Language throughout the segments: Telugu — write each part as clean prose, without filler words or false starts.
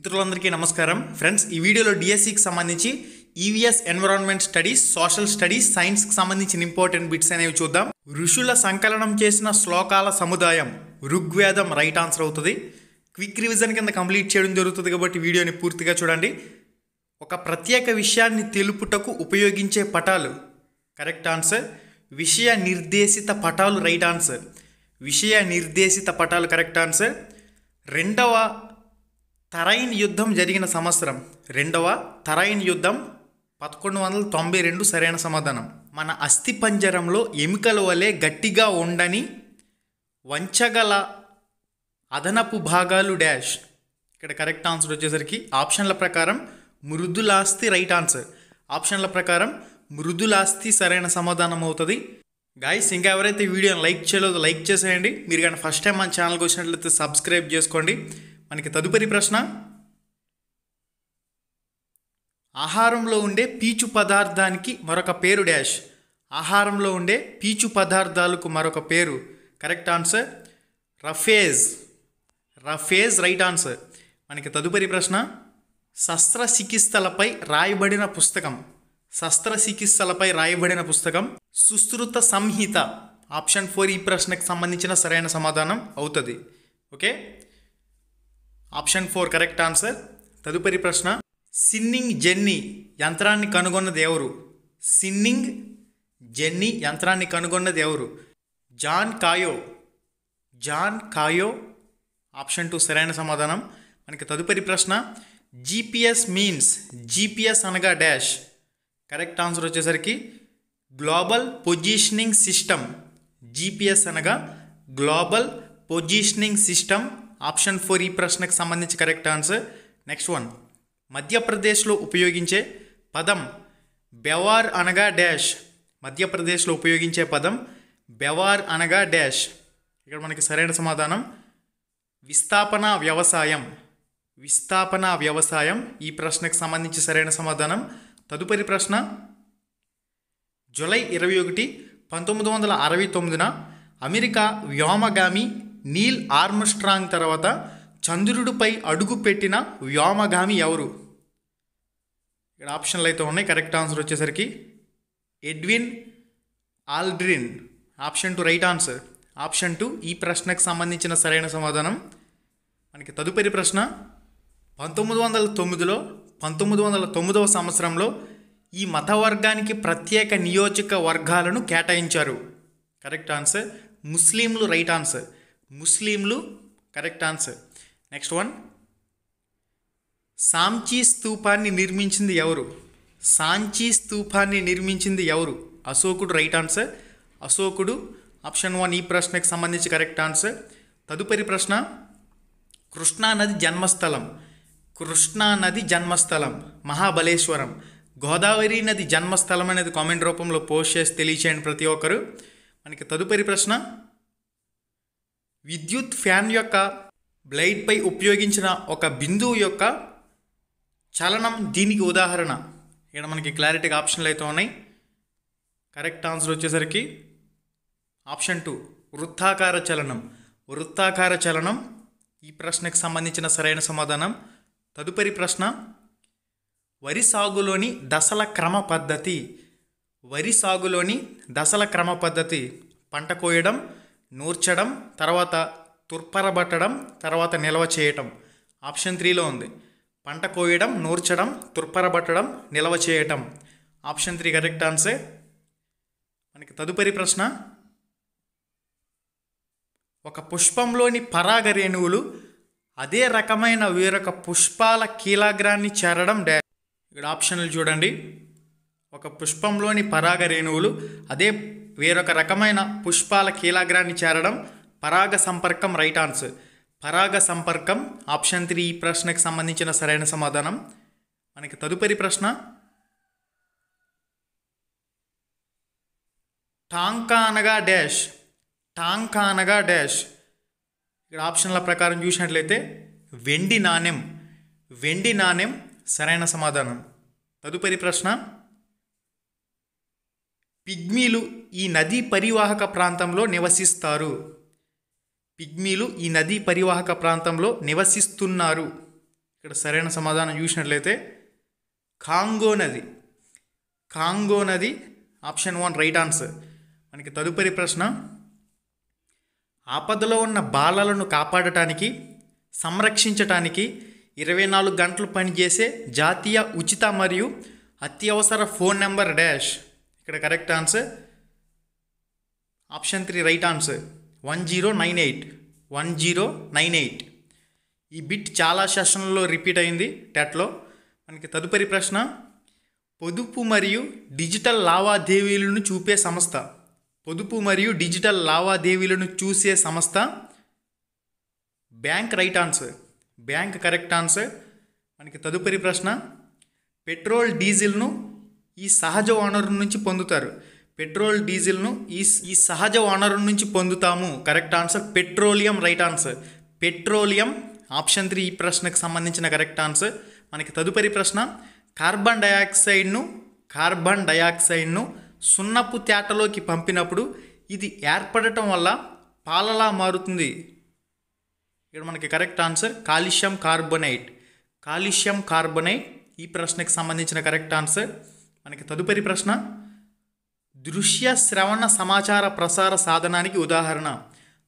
మిత్రులందరికీ నమస్కారం ఫ్రెండ్స్, ఈ వీడియోలో డిఎస్సికి సంబంధించి EVS environment studies, social studies, సైన్స్కి సంబంధించిన ఇంపార్టెంట్ బిట్స్ అనేవి చూద్దాం. ఋషుల సంకలనం చేసిన శ్లోకాల సముదాయం ఋగ్వేదం రైట్ ఆన్సర్ అవుతుంది. క్విక్ రివిజన్ కింద కంప్లీట్ చేయడం జరుగుతుంది కాబట్టి వీడియోని పూర్తిగా చూడండి. ఒక ప్రత్యేక విషయాన్ని తెలుపుటకు ఉపయోగించే పటాలు కరెక్ట్ ఆన్సర్. విషయ నిర్దేశిత పటాలు రైట్ ఆన్సర్. విషయ నిర్దేశిత పటాలు కరెక్ట్ ఆన్సర్. రెండవ తరైన్ యుద్ధం జరిగిన సంవత్సరం, రెండవ తరైన్ యుద్ధం 1192 సరైన సమాధానం. మన అస్థిపంజరంలో ఎముకల వలె గట్టిగా ఉండని వంచగల అదనపు భాగాలు డాష్. ఇక్కడ కరెక్ట్ ఆన్సర్ వచ్చేసరికి ఆప్షన్ల ప్రకారం మృదులాస్థి రైట్ ఆన్సర్. ఆప్షన్ల ప్రకారం మృదులాస్థి సరైన సమాధానం అవుతుంది. గాయస్, ఇంకా ఎవరైతే వీడియోని లైక్ చేయలేదో లైక్ చేసేయండి. మీరు కానీ ఫస్ట్ టైం మన ఛానల్కి వచ్చినట్లయితే సబ్స్క్రైబ్ చేసుకోండి. మనకి తదుపరి ప్రశ్న, ఆహారంలో ఉండే పీచు పదార్థానికి మరొక పేరు డాష్. ఆహారంలో ఉండే పీచు పదార్థాలకు మరొక పేరు correct answer roughage. Roughage right answer. మనకి తదుపరి ప్రశ్న, శస్త్రచికిత్సలపై రాయబడిన పుస్తకం, శస్త్రచికిత్సలపై రాయబడిన పుస్తకం సుశ్రుత సంహిత. ఆప్షన్ 4 ఈ ప్రశ్నకు సంబంధించిన సరైన సమాధానం అవుతుంది. Okay, option 4 correct answer. తదుపరి ప్రశ్న, సిన్నింగ్ జెన్నీ యంత్రాన్ని కనుగొన్నది ఎవరు? సిన్నింగ్ జెన్నీ యంత్రాన్ని కనుగొన్నది ఎవరు? జాన్ కాయో. జాన్ కాయో ఆప్షన్ 2 సరైన సమాధానం. మనకి తదుపరి ప్రశ్న, జీపీఎస్ మీన్స్, జీపీఎస్ అనగా డాష్. కరెక్ట్ ఆన్సర్ వచ్చేసరికి గ్లోబల్ పొజిషనింగ్ సిస్టమ్. జీపీఎస్ అనగా గ్లోబల్ పొజిషనింగ్ సిస్టమ్. ఆప్షన్ 4 ఈ ప్రశ్నకు సంబంధించి కరెక్ట్ ఆన్సర్. నెక్స్ట్ వన్, మధ్యప్రదేశ్లో ఉపయోగించే పదం బెవార్ అనగా డాష్. మధ్యప్రదేశ్లో ఉపయోగించే పదం బెవార్ అనగా డాష్. ఇక్కడ మనకి సరైన సమాధానం విస్థాపన వ్యవసాయం. విస్థాపన వ్యవసాయం ఈ ప్రశ్నకు సంబంధించి సరైన సమాధానం. తదుపరి ప్రశ్న, జూలై 21, 1969 అమెరికా వ్యోమగామి నీల్ ఆర్మ్స్ట్రాంగ్ తర్వాత చంద్రుడిపై అడుగుపెట్టిన వ్యోమగామి ఎవరు? ఇక్కడ ఆప్షన్లు అయితే ఉన్నాయి. కరెక్ట్ ఆన్సర్ వచ్చేసరికి Edwin Aldrin. Option 2 right answer. Option 2 ఈ ప్రశ్నకు సంబంధించిన సరైన సమాధానం. మనకి తదుపరి ప్రశ్న, 1909లో 1909వ సంవత్సరంలో ఈ మతవర్గానికి ప్రత్యేక నియోజకవర్గాలను కేటాయించారు. కరెక్ట్ ఆన్సర్ ముస్లింలు రైట్ ఆన్సర్. ముస్లింలు correct answer. Next one, Sanchi స్తూపాన్ని నిర్మించింది ఎవరు? సాంచీ స్తూపాన్ని నిర్మించింది ఎవరు? అశోకుడు రైట్ ఆన్సర్. అశోకుడు ఆప్షన్ 1 ఈ ప్రశ్నకు సంబంధించి కరెక్ట్ ఆన్సర్. తదుపరి ప్రశ్న, కృష్ణానది జన్మస్థలం. కృష్ణానది జన్మస్థలం మహాబలేశ్వరం. గోదావరి నది జన్మస్థలం అనేది కామెంట్ రూపంలో పోస్ట్ చేసి తెలియచేయండి ప్రతి ఒక్కరు. మనకి తదుపరి ప్రశ్న, విద్యుత్ ఫ్యాన్ యొక్క బ్లేడ్పై ఉపయోగించిన ఒక బిందువు యొక్క చలనం దీనికి ఉదాహరణ. ఇక్కడ మనకి క్లారిటీగా ఆప్షన్లు అయితే ఉన్నాయి. కరెక్ట్ ఆన్సర్ వచ్చేసరికి ఆప్షన్ 2 వృత్తాకార చలనం. వృత్తాకార చలనం ఈ ప్రశ్నకు సంబంధించిన సరైన సమాధానం. తదుపరి ప్రశ్న, వరి సాగులోని దశల క్రమ పద్ధతి. వరి సాగులోని దశల క్రమ పద్ధతి పంట కోయడం, నూర్చడం, తర్వాత తుర్పరబట్టడం, తర్వాత నిల్వ చేయటం. ఆప్షన్ 3లో ఉంది. పంట కోయడం, నూర్చడం, తుర్పరబట్టడం, నిల్వ చేయటం. Option 3 correct answer. మనకి తదుపరి ప్రశ్న, ఒక పుష్పంలోని పరాగ రేణువులు అదే రకమైన వేరొక పుష్పాల కీలాగ్రాన్ని చేరడం డా. ఇక్కడ ఆప్షన్లు చూడండి. ఒక పుష్పంలోని పరాగ రేణువులు అదే వేరొక రకమైన పుష్పాల కీలాగ్రాన్ని చేరడం పరాగ సంపర్కం రైట్ ఆన్సర్. పరాగ సంపర్కం ఆప్షన్ 3 ఈ ప్రశ్నకు సంబంధించిన సరైన సమాధానం. మనకి తదుపరి ప్రశ్న, టాంకా అనగా డాష్. టాంకా అనగా డాష్. ఇక్కడ ఆప్షన్ల ప్రకారం చూసినట్లయితే వెండి నాణెం. వెండి నాణెం సరైన సమాధానం. తదుపరి ప్రశ్న, పిగ్మీలు ఈ నదీ పరివాహక ప్రాంతంలో నివసిస్తారు. పిగ్మీలు ఈ నదీ పరివాహక ప్రాంతంలో నివసిస్తున్నారు. ఇక్కడ సరైన సమాధానం చూసినట్లయితే కాంగో నది. కాంగో నది ఆప్షన్ 1 రైట్ ఆన్సర్. మనకి తదుపరి ప్రశ్న, ఆపదలో ఉన్న బాలలను కాపాడటానికి సంరక్షించటానికి 24 గంటలు పనిచేసే జాతీయ ఉచిత మరియు అత్యవసర ఫోన్ నెంబర్ డాష్. ఇక్కడ correct answer option 3 right answer 1098. 1098. ఈ బిట్ చాలా సెషన్లలో రిపీట్ అయింది టెట్లో. మనకి తదుపరి ప్రశ్న, పొదుపు మరియు డిజిటల్ లావాదేవీలను చూపే సంస్థ. పొదుపు మరియు డిజిటల్ లావాదేవీలను చూసే సంస్థ bank. Right answer bank correct answer. మనకి తదుపరి ప్రశ్న, పెట్రోల్ డీజిల్ను ఈ సహజ వనరు నుంచి పొందుతారు. పెట్రోల్ డీజిల్ను ఈ సహజ వనరు నుంచి పొందుతాము. Correct answer petroleum. Right answer petroleum option 3 ఈ ప్రశ్నకు సంబంధించిన కరెక్ట్ ఆన్సర్. మనకి తదుపరి ప్రశ్న, కార్బన్ డయాక్సైడ్ను సున్నపు తేటలోకి పంపినప్పుడు ఇది ఏర్పడటం వల్ల పాలలా మారుతుంది. ఇక్కడ మనకి correct answer calcium carbonate. Calcium carbonate ఈ ప్రశ్నకు సంబంధించిన కరెక్ట్ ఆన్సర్. మనకి తదుపరి ప్రశ్న, దృశ్య శ్రవణ సమాచార ప్రసార సాధనానికి ఉదాహరణ.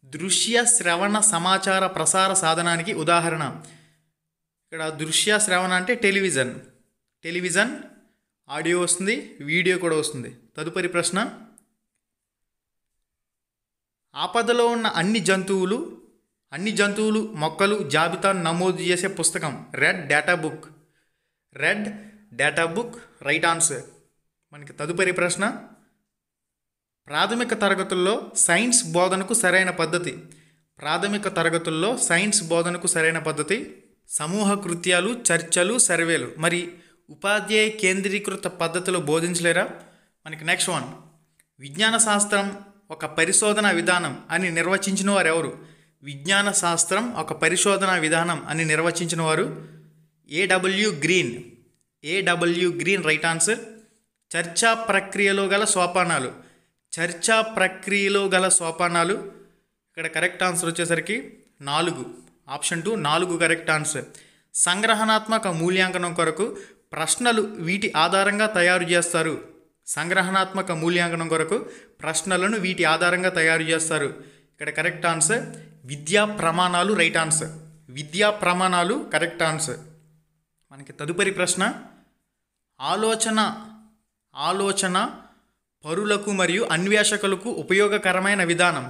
దృశ్య శ్రవణ సమాచార ప్రసార సాధనానికి ఉదాహరణ. ఇక్కడ దృశ్య శ్రవణ అంటే టెలివిజన్ ఆడియో వస్తుంది, వీడియో కూడా వస్తుంది. తదుపరి ప్రశ్న, ఆపదలో ఉన్న అన్ని జంతువులు మొక్కలు జాబితాను నమోదు చేసే పుస్తకం red data book. Right answer. మనకి తదుపరి ప్రశ్న, ప్రాథమిక తరగతుల్లో సైన్స్ బోధనకు సరైన పద్ధతి సమూహ కృత్యాలు, చర్చలు, సర్వేలు. మరి ఉపాధ్యాయ కేంద్రీకృత పద్ధతిలో బోధించలేరా? మనకి నెక్స్ట్ వన్, విజ్ఞాన శాస్త్రం ఒక పరిశోధన విధానం అని నిర్వచించిన వారు ఎవరు? విజ్ఞాన శాస్త్రం ఒక పరిశోధన విధానం అని నిర్వచించిన వారు ఏడబ్ల్యూ గ్రీన్. Right answer. చర్చా ప్రక్రియలో గల సోపానాలు. ఇక్కడ కరెక్ట్ ఆన్సర్ వచ్చేసరికి 4. Option 2 4 correct answer. సంగ్రహణాత్మక మూల్యాంకనం కొరకు ప్రశ్నలు వీటి ఆధారంగా తయారు చేస్తారు. ఇక్కడ కరెక్ట్ ఆన్సర్ విద్యా ప్రమాణాలు. రైట్ ఆన్సర్ విద్యా ప్రమాణాలు కరెక్ట్ ఆన్సర్. మనకి తదుపరి ప్రశ్న, ఆలోచన పరులకు మరియు అన్వేషకులకు ఉపయోగకరమైన విధానం.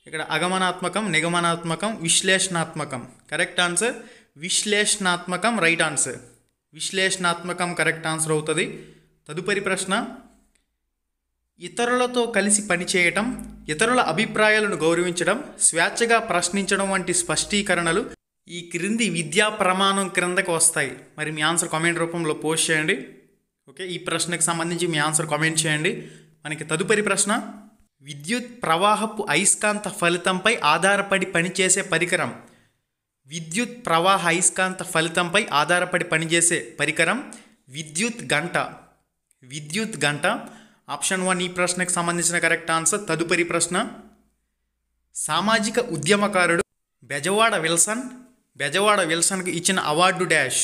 ఇక్కడ అగమనాత్మకం, నిగమనాత్మకం, విశ్లేషణాత్మకం. కరెక్ట్ ఆన్సర్ విశ్లేషణాత్మకం. రైట్ ఆన్సర్ విశ్లేషణాత్మకం కరెక్ట్ ఆన్సర్ అవుతుంది. తదుపరి ప్రశ్న, ఇతరులతో కలిసి పనిచేయటం, ఇతరుల అభిప్రాయాలను గౌరవించడం, స్వేచ్ఛగా ప్రశ్నించడం వంటి స్పష్టీకరణలు ఈ క్రింది విద్యా ప్రమాణం క్రిందకు వస్తాయి. మరి మీ ఆన్సర్ కామెంట్ రూపంలో పోస్ట్ చేయండి. ఓకే, ఈ ప్రశ్నకు సంబంధించి మీ ఆన్సర్ కామెంట్ చేయండి. మనకి తదుపరి ప్రశ్న, విద్యుత్ ప్రవాహపు అయస్కాంత ఫలితంపై ఆధారపడి పనిచేసే పరికరం. విద్యుత్ ప్రవాహ అయస్కాంత ఫలితంపై ఆధారపడి పనిచేసే పరికరం విద్యుత్ గంట. ఆప్షన్ 1 ఈ ప్రశ్నకు సంబంధించిన కరెక్ట్ ఆన్సర్. తదుపరి ప్రశ్న, సామాజిక ఉద్యమకారుడు బెజవాడ విల్సన్కి ఇచ్చిన అవార్డు డాష్.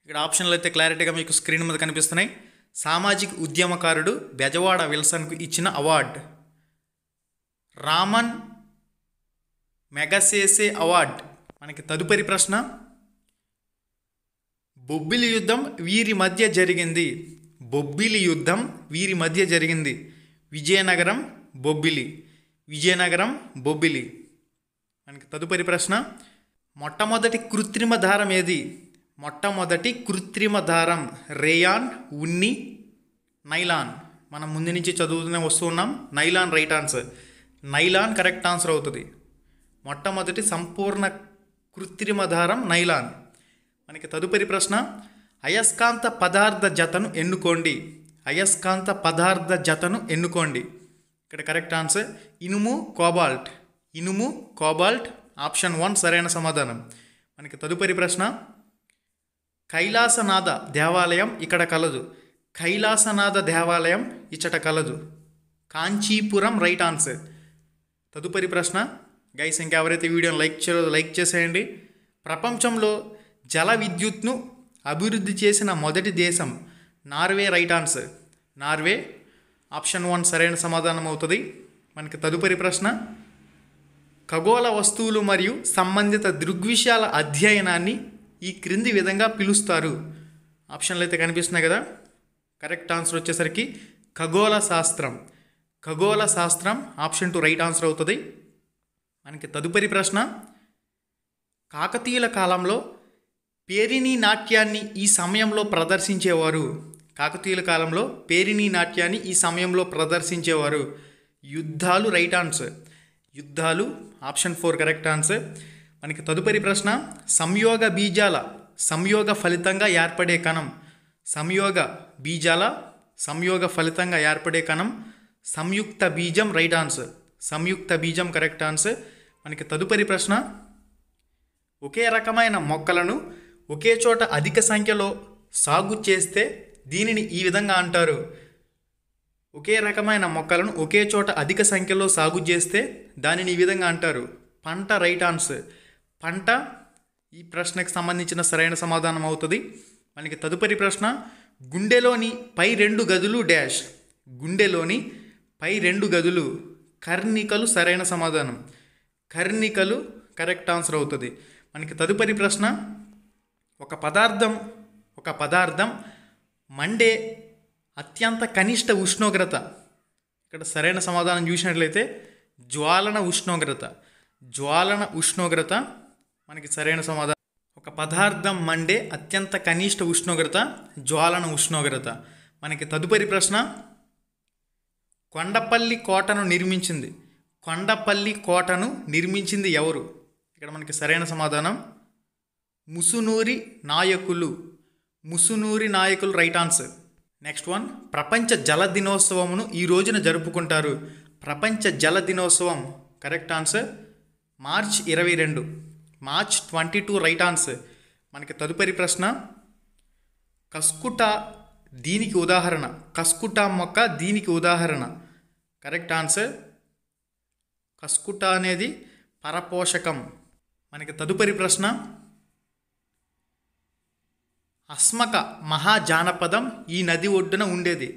ఇక్కడ ఆప్షన్లు అయితే క్లారిటీగా మీకు స్క్రీన్ మీద కనిపిస్తున్నాయి. సామాజిక ఉద్యమకారుడు బెజవాడ విల్సన్కు ఇచ్చిన అవార్డు రామన్ మెగసేసే అవార్డ్. మనకి తదుపరి ప్రశ్న, బొబ్బిలి యుద్ధం వీరి మధ్య జరిగింది. విజయనగరం, బొబ్బిలి. మనకి తదుపరి ప్రశ్న, మొట్టమొదటి కృత్రిమ దారం రేయాన్, ఉన్ని, నైలాన్. మనం ముందు నుంచి చదువుతూనే వస్తున్నాం. Nylon right answer. Nylon correct answer అవుతుంది. మొట్టమొదటి సంపూర్ణ కృత్రిమ దారం నైలాన్. మనకి తదుపరి ప్రశ్న, అయస్కాంత పదార్థ జతను ఎన్నుకోండి. ఇక్కడ కరెక్ట్ ఆన్సర్ ఇనుము, కోబాల్ట్. ఆప్షన్ 1 సరైన సమాధానం. మనకి తదుపరి ప్రశ్న, కైలాసనాథ దేవాలయం ఇక్కడ కలదు. Kanchipuram right answer. తదుపరి ప్రశ్న, గైస్ ఇంకెవరైతే వీడియోని లైక్ చేసేయండి. ప్రపంచంలో జల విద్యుత్ను అభివృద్ధి చేసిన మొదటి దేశం Norway. Right answer Norway. Option 1 సరైన సమాధానం అవుతుంది. మనకి తదుపరి ప్రశ్న, ఖగోళ వస్తువులు మరియు సంబంధిత దృగ్విషయాల అధ్యయనాన్ని ఈ క్రింది విధంగా పిలుస్తారు. ఆప్షన్లు అయితే కనిపిస్తున్నాయి కదా. కరెక్ట్ ఆన్సర్ వచ్చేసరికి ఖగోళ శాస్త్రం. ఖగోళ శాస్త్రం ఆప్షన్ 2 రైట్ ఆన్సర్ అవుతుంది. మనకి తదుపరి ప్రశ్న, కాకతీయుల కాలంలో పేరిణి నాట్యాన్ని ఈ సమయంలో ప్రదర్శించేవారు. కాకతీయుల కాలంలో పేరిణి నాట్యాన్ని ఈ సమయంలో ప్రదర్శించేవారు. యుద్ధాలు. రైట్ ఆన్సర్ యుద్ధాలు. Option 4 correct answer. మనకి తదుపరి ప్రశ్న, సంయోగ బీజాల సంయోగ ఫలితంగా ఏర్పడే కణం. సంయోగ బీజాల సంయోగ ఫలితంగా ఏర్పడే కణం సంయుక్త బీజం. రైట్ ఆన్సర్ సంయుక్త బీజం కరెక్ట్ ఆన్సర్. మనకి తదుపరి ప్రశ్న, ఒకే రకమైన మొక్కలను ఒకే చోట అధిక సంఖ్యలో సాగు చేస్తే దీనిని ఈ విధంగా అంటారు. ఒకే రకమైన మొక్కలను ఒకే చోట అధిక సంఖ్యలో సాగు చేస్తే దానిని ఈ విధంగా అంటారు పంట. రైట్ ఆన్సర్ పంట. ఈ ప్రశ్నకు సంబంధించిన సరైన సమాధానం అవుతుంది. మనకి తదుపరి ప్రశ్న, గుండెలోని పై 2 గదులు డాష్. గుండెలోని పై 2 గదులు కర్ణికలు. సరైన సమాధానం కర్ణికలు కరెక్ట్ ఆన్సర్ అవుతుంది. మనకి తదుపరి ప్రశ్న, ఒక పదార్థం మండే అత్యంత కనిష్ట ఉష్ణోగ్రత. ఇక్కడ సరైన సమాధానం చూసినట్లయితే జ్వాలన ఉష్ణోగ్రత. జ్వాలన ఉష్ణోగ్రత మనకి సరైన సమాధానం. ఒక పదార్థం మండే అత్యంత కనిష్ట ఉష్ణోగ్రత జ్వాలన ఉష్ణోగ్రత. మనకి తదుపరి ప్రశ్న, కొండపల్లి కోటను నిర్మించింది. కొండపల్లి కోటను నిర్మించింది ఎవరు? ఇక్కడ మనకి సరైన సమాధానం ముసునూరి నాయకులు. ముసునూరి నాయకులు రైట్ ఆన్సర్. నెక్స్ట్ వన్, ప్రపంచ జల దినోత్సవమును ఈ రోజున జరుపుకుంటారు. ప్రపంచ జల దినోత్సవం correct answer March 22. March 22 right answer. మనకి తదుపరి ప్రశ్న, కస్కుటా దీనికి ఉదాహరణ. కస్కుటా మొక్క దీనికి ఉదాహరణ. కరెక్ట్ ఆన్సర్ కస్కుటా అనేది పరపోషకం. మనకి తదుపరి ప్రశ్న, అస్మక మహాజానపదం ఈ నది ఒడ్డున ఉండేది.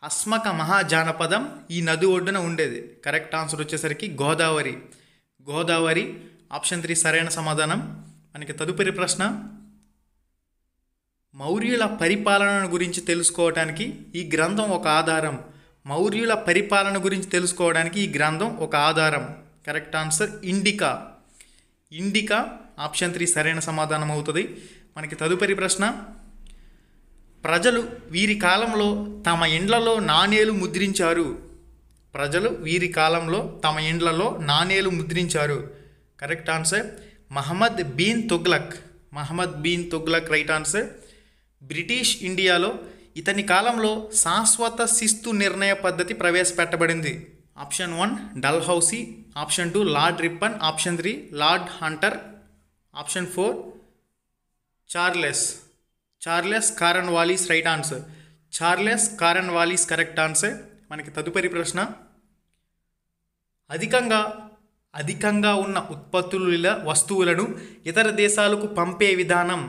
అస్మక మహాజానపదం ఈ నది ఒడ్డున ఉండేది. కరెక్ట్ ఆన్సర్ వచ్చేసరికి గోదావరి. గోదావరి ఆప్షన్ 3 సరైన సమాధానం. మనకి తదుపరి ప్రశ్న, మౌర్యుల పరిపాలన గురించి తెలుసుకోవడానికి ఈ గ్రంథం ఒక ఆధారం. మౌర్యుల పరిపాలన గురించి తెలుసుకోవడానికి ఈ గ్రంథం ఒక ఆధారం. Correct answer indica. Indica option 3 సరైన సమాధానం అవుతుంది. మనకి తదుపరి ప్రశ్న, ప్రజలు వీరి కాలంలో తమ ఇండ్లలో నాణేలు ముద్రించారు. ప్రజలు వీరి కాలంలో తమ ఇండ్లలో నాణేలు ముద్రించారు. Correct answer Muhammad bin Tughlaq. Muhammad bin Tughlaq right answer. British ఇండియాలో ఇతని కాలంలో శాశ్వత శిస్తు నిర్ణయ పద్ధతి ప్రవేశపెట్టబడింది. Option 1 Dalhousie, option 2 Lord Ripon, option 3 Lord Hunter, option 4 Charles Cornwallis right answer. Charles Cornwallis correct answer. మనకి తదుపరి ప్రశ్న, అధికంగా ఉన్న ఉత్పత్తుల వస్తువులను ఇతర దేశాలకు పంపే విధానం.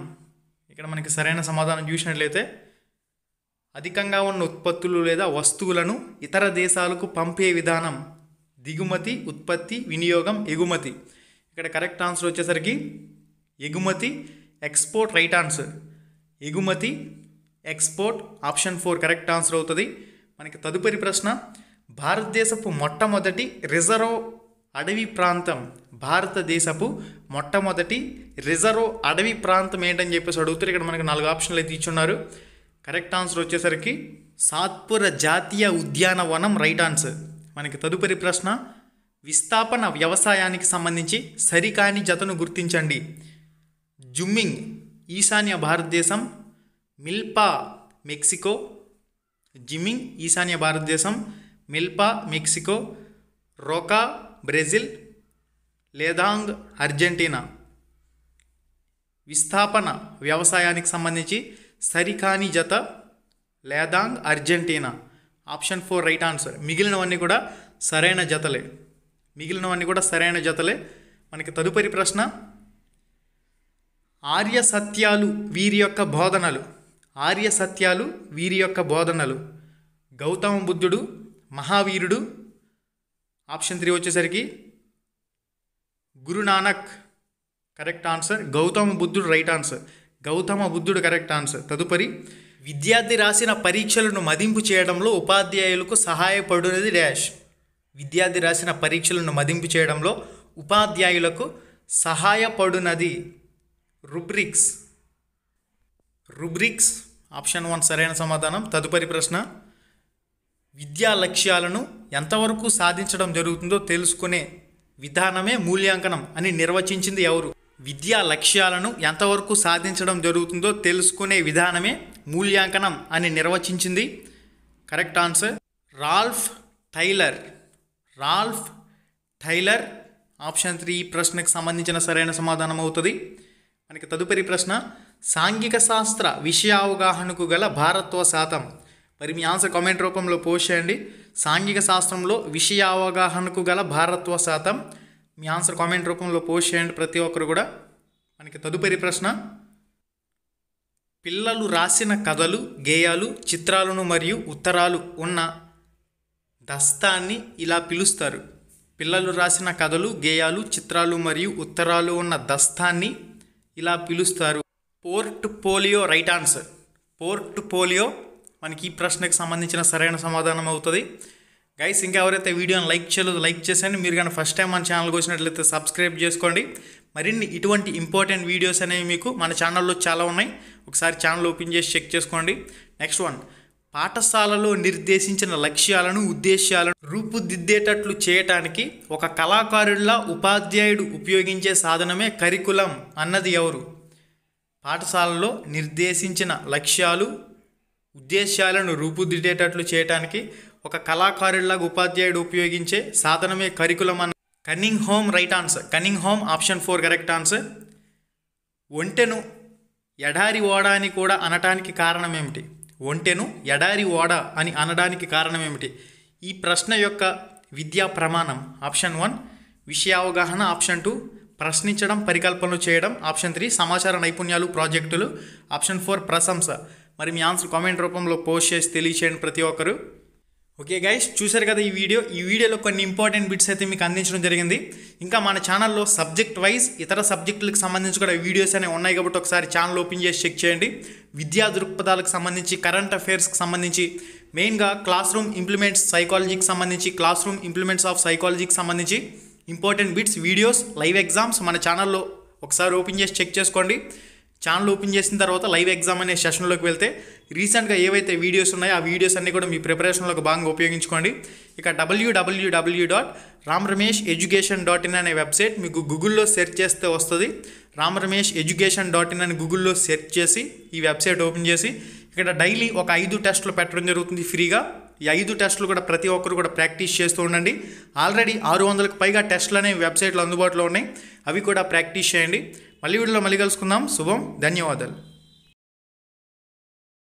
ఇక్కడ మనకి సరైన సమాధానం చూసినట్లయితే అధికంగా ఉన్న ఉత్పత్తులు లేదా వస్తువులను ఇతర దేశాలకు పంపే విధానం దిగుమతి, ఉత్పత్తి, వినియోగం, ఎగుమతి. ఇక్కడ కరెక్ట్ ఆన్సర్ వచ్చేసరికి ఎగుమతి, ఎక్స్పోర్ట్ రైట్ ఆన్సర్. ఎగుమతి, ఎక్స్పోర్ట్ ఆప్షన్ 4 కరెక్ట్ ఆన్సర్ అవుతుంది. మనకి తదుపరి ప్రశ్న, భారతదేశపు మొట్టమొదటి రిజర్వ్ అడవి ప్రాంతం. భారతదేశపు మొట్టమొదటి రిజర్వ్ అడవి ప్రాంతం ఏంటని చెప్పేసి అడుగుతారు. ఇక్కడ మనకి 4 ఆప్షన్లు అయితే ఇచ్చున్నారు. కరెక్ట్ ఆన్సర్ వచ్చేసరికి సాత్పుర జాతీయ ఉద్యానవనం రైట్ ఆన్సర్. మనకి తదుపరి ప్రశ్న, విస్థాపన వ్యవసాయానికి సంబంధించి సరికాని జతను గుర్తించండి. జుమ్మింగ్ ఈశాన్య భారతదేశం, మిల్పా మెక్సికో. జిమ్మింగ్ ఈశాన్య భారతదేశం, మిల్పా మెక్సికో, రోకా బ్రెజిల్, లేదాంగ్ అర్జెంటీనా. విస్థాపన వ్యవసాయానికి సంబంధించి సరికాని జత లేదాంగ్ అర్జెంటీనా. Option 4 right answer. మిగిలినవన్నీ కూడా సరైన జతలే. మనకి తదుపరి ప్రశ్న, ఆర్య సత్యాలు వీరి యొక్క బోధనలు. ఆర్య సత్యాలు వీరి యొక్క బోధనలు. గౌతమ బుద్ధుడు, మహావీరుడు. ఆప్షన్ 3 వచ్చేసరికి గురునానక్. కరెక్ట్ ఆన్సర్ గౌతమ బుద్ధుడు రైట్ ఆన్సర్. గౌతమ బుద్ధుడు కరెక్ట్ ఆన్సర్. తదుపరి విద్యార్థి రాసిన పరీక్షలను మదింపు చేయడంలో ఉపాధ్యాయులకు సహాయపడునది డాష్. విద్యార్థి రాసిన పరీక్షలను మదింపు చేయడంలో ఉపాధ్యాయులకు సహాయపడునది రుబ్రిక్స్. రుబ్రిక్స్ ఆప్షన్ 1 సరైన సమాధానం. తదుపరి ప్రశ్న విద్యా లక్ష్యాలను ఎంతవరకు సాధించడం జరుగుతుందో తెలుసుకునే విధానమే మూల్యాంకనం అని నిర్వచించింది ఎవరు? విద్యా లక్ష్యాలను ఎంతవరకు సాధించడం జరుగుతుందో తెలుసుకునే విధానమే మూల్యాంకనం అని నిర్వచించింది correct answer Ralph Tyler. Ralph Tyler. Option 3 ఈ ప్రశ్నకు సంబంధించిన సరైన సమాధానం అవుతుంది. మనకి తదుపరి ప్రశ్న సాంఘిక శాస్త్ర విషయావగాహనకు గల భారత్వ శాతం. మరి మీ ఆన్సర్ కామెంట్ రూపంలో పోస్ట్ చేయండి. సాంఘిక శాస్త్రంలో విషయ అవగాహనకు గల భారత్వ శాతం. మీ ఆన్సర్ కామెంట్ రూపంలో పోస్ట్ చేయండి ప్రతి ఒక్కరు కూడా. మనకి తదుపరి ప్రశ్న పిల్లలు రాసిన కథలు, గేయాలు, చిత్రాలను మరియు ఉత్తరాలు ఉన్న దస్తాన్ని ఇలా పిలుస్తారు. పిల్లలు రాసిన కథలు, గేయాలు, చిత్రాలు మరియు ఉత్తరాలు ఉన్న దస్తాన్ని ఇలా పిలుస్తారు. Portfolio right answer. పోర్ట్ఫోలియో మనకి ఈ ప్రశ్నకు సంబంధించిన సరైన సమాధానం అవుతుంది. గైస్ ఇంకా ఎవరైతే వీడియోని లైక్ చేయలేదు లైక్ చేసేయండి. మీరు కానీ ఫస్ట్ టైం మన ఛానల్కి వచ్చినట్లయితే సబ్స్క్రైబ్ చేసుకోండి. మరిన్ని ఇటువంటి ఇంపార్టెంట్ వీడియోస్ అనేవి మీకు మన ఛానల్లో చాలా ఉన్నాయి. ఒకసారి ఛానల్ ఓపెన్ చేసి చెక్ చేసుకోండి. నెక్స్ట్ వన్ పాఠశాలలో నిర్దేశించిన లక్ష్యాలను ఉద్దేశాలను రూపుదిద్దేటట్లు చేయటానికి ఒక కళాకారుడిలా ఉపాధ్యాయుడు ఉపయోగించే సాధనమే కరికులం అన్నది ఎవరు? పాఠశాలలో నిర్దేశించిన లక్ష్యాలు ఉద్దేశాలను రూపుదిద్దేటట్లు చేయటానికి ఒక కళాకారుడిలాగా ఉపాధ్యాయుడు ఉపయోగించే సాధనమే కరికులం అన్న Cunningham right answer. Cunningham option 4 correct answer. ఒంటెను ఎడారి ఓడ అని కూడా అనటానికి కారణం ఏమిటి? ఒంటెను ఎడారి ఓడ అని అనడానికి కారణం ఏమిటి? ఈ ప్రశ్న యొక్క విద్యా ప్రమాణం ఆప్షన్ 1 విషయావగాహన, ఆప్షన్ 2 ప్రశ్నించడం పరికల్పనలు చేయడం, ఆప్షన్ 3 సమాచార నైపుణ్యాలు ప్రాజెక్టులు, ఆప్షన్ 4 ప్రశంస. మరి మీ ఆన్సర్ కామెంట్ రూపంలో పోస్ట్ చేసి తెలియచేయండి ప్రతి ఒక్కరు. ఓకే గైస్ చూశారు కదా ఈ వీడియోలో కొన్ని ఇంపార్టెంట్ బిట్స్ అయితే మీకు అందించడం జరిగింది. ఇంకా మన ఛానల్లో సబ్జెక్ట్ వైజ్ ఇతర సబ్జెక్టులకు సంబంధించి కూడా వీడియోస్ అనేవి ఉన్నాయి కాబట్టి ఒకసారి ఛానల్ ఓపెన్ చేసి చెక్ చేయండి. విద్యా దృక్పథాలకు సంబంధించి, కరెంట్ అఫైర్స్కి సంబంధించి, మెయిన్గా క్లాస్ రూమ్ ఇంప్లిమెంట్స్ సైకాలజీకి సంబంధించి, క్లాస్ రూమ్ ఇంప్లిమెంట్స్ ఆఫ్ సైకాలజీకి సంబంధించి important bits, videos, live exams మన ఛానల్లో ఒకసారి ఓపెన్ చేసి చెక్ చేసుకోండి. ఛానల్ ఓపెన్ చేసిన తర్వాత లైవ్ ఎగ్జామ్ అనే సెషన్లోకి వెళ్తే రీసెంట్గా ఏవైతే వీడియోస్ ఉన్నాయో ఆ వీడియోస్ అన్నీ కూడా మీ ప్రిపరేషన్లోకి బాగా ఉపయోగించుకోండి. ఇక www.ramramesheducation.in అనే వెబ్సైట్ మీకు గూగుల్లో సెర్చ్ చేస్తే వస్తుంది. ramrameseducation.in అని గూగుల్లో సెర్చ్ చేసి ఈ వెబ్సైట్ ఓపెన్ చేసి ఇక్కడ డైలీ ఒక 5 టెస్టులు పెట్టడం జరుగుతుంది ఫ్రీగా. ఈ 5 టెస్టులు కూడా ప్రతి ఒక్కరు కూడా ప్రాక్టీస్ చేస్తూ ఉండండి. ఆల్రెడీ 600కు పైగా టెస్టులు అనేవి వెబ్సైట్లో అందుబాటులో ఉన్నాయి. అవి కూడా ప్రాక్టీస్ చేయండి. మళ్ళీ వీడియోలో మళ్ళీ కలుసుకుందాం. శుభం. ధన్యవాదాలు.